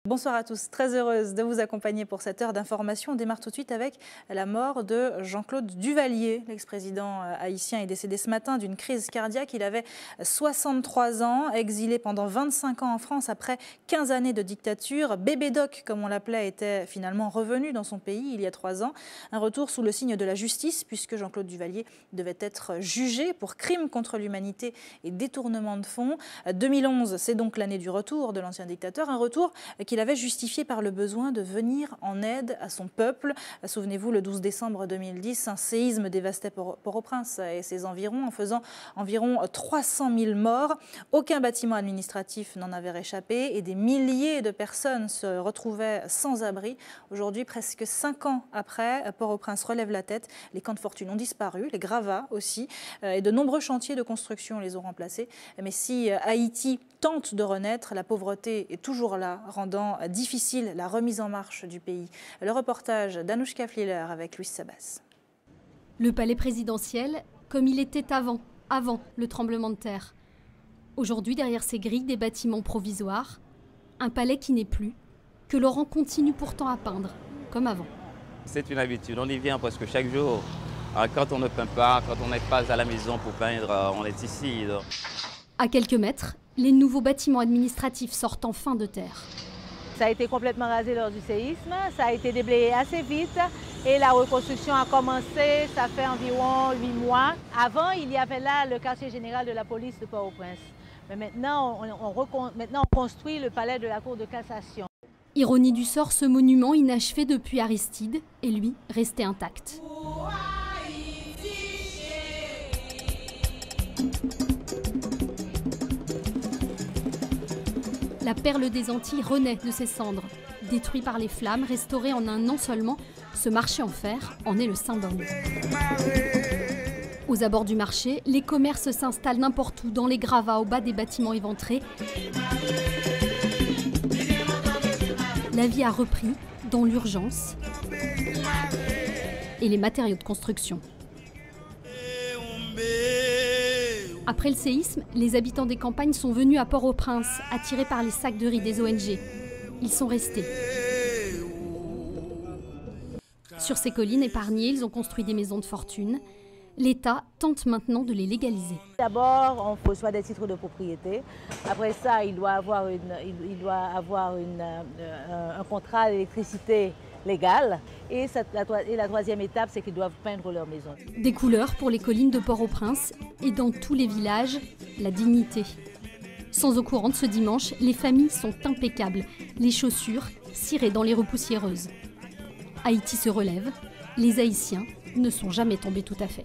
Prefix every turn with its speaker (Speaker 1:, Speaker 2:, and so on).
Speaker 1: Bonsoir à tous, très heureuse de vous accompagner pour cette heure d'information. On démarre tout de suite avec la mort de Jean-Claude Duvalier. L'ex-président haïtien est décédé ce matin d'une crise cardiaque. Il avait 63 ans, exilé pendant 25 ans en France après 15 années de dictature. Bébé Doc, comme on l'appelait, était finalement revenu dans son pays il y a 3 ans. Un retour sous le signe de la justice, puisque Jean-Claude Duvalier devait être jugé pour crimes contre l'humanité et détournement de fonds. 2011, c'est donc l'année du retour de l'ancien dictateur, un retour qu'il avait justifié par le besoin de venir en aide à son peuple. Souvenez-vous, le 12 décembre 2010, un séisme dévastait Port-au-Prince et ses environs en faisant environ 300 000 morts. Aucun bâtiment administratif n'en avait réchappé et des milliers de personnes se retrouvaient sans abri. Aujourd'hui, presque 5 ans après, Port-au-Prince relève la tête. Les camps de fortune ont disparu, les gravats aussi, et de nombreux chantiers de construction les ont remplacés. Mais si Haïti tente de renaître, la pauvreté est toujours là, rendant difficile la remise en marche du pays. Le reportage d'Anouchka Fliller avec Louis Sabas.
Speaker 2: Le palais présidentiel, comme il était avant le tremblement de terre. Aujourd'hui, derrière ces grilles, des bâtiments provisoires, un palais qui n'est plus, que Laurent continue pourtant à peindre, comme avant.
Speaker 3: C'est une habitude, on y vient presque chaque jour. Alors, quand on ne peint pas, quand on n'est pas à la maison pour peindre, on est ici. Donc.
Speaker 2: À quelques mètres, les nouveaux bâtiments administratifs sortent enfin de terre.
Speaker 4: Ça a été complètement rasé lors du séisme, ça a été déblayé assez vite et la reconstruction a commencé, ça fait environ 8 mois. Avant, il y avait là le quartier général de la police de Port-au-Prince. Mais maintenant, on construit le palais de la Cour de cassation.
Speaker 2: Ironie du sort, ce monument inachevé depuis Aristide est lui resté intact. La perle des Antilles renaît de ses cendres. Détruit par les flammes, restauré en un an seulement, ce marché en fer en est le symbole. Aux abords du marché, les commerces s'installent n'importe où, dans les gravats, au bas des bâtiments éventrés. La vie a repris, dans l'urgence et les matériaux de construction. Après le séisme, les habitants des campagnes sont venus à Port-au-Prince, attirés par les sacs de riz des ONG. Ils sont restés. Sur ces collines épargnées, ils ont construit des maisons de fortune. L'État tente maintenant de les légaliser.
Speaker 4: D'abord, on reçoit des titres de propriété. Après ça, il doit avoir un contrat d'électricité légal. Et la troisième étape, c'est qu'ils doivent peindre leur maison.
Speaker 2: Des couleurs pour les collines de Port-au-Prince et dans tous les villages, la dignité. Sans eau courante ce dimanche, les familles sont impeccables. Les chaussures cirées dans les rues poussiéreuses. Haïti se relève. Les Haïtiens ne sont jamais tombés tout à fait.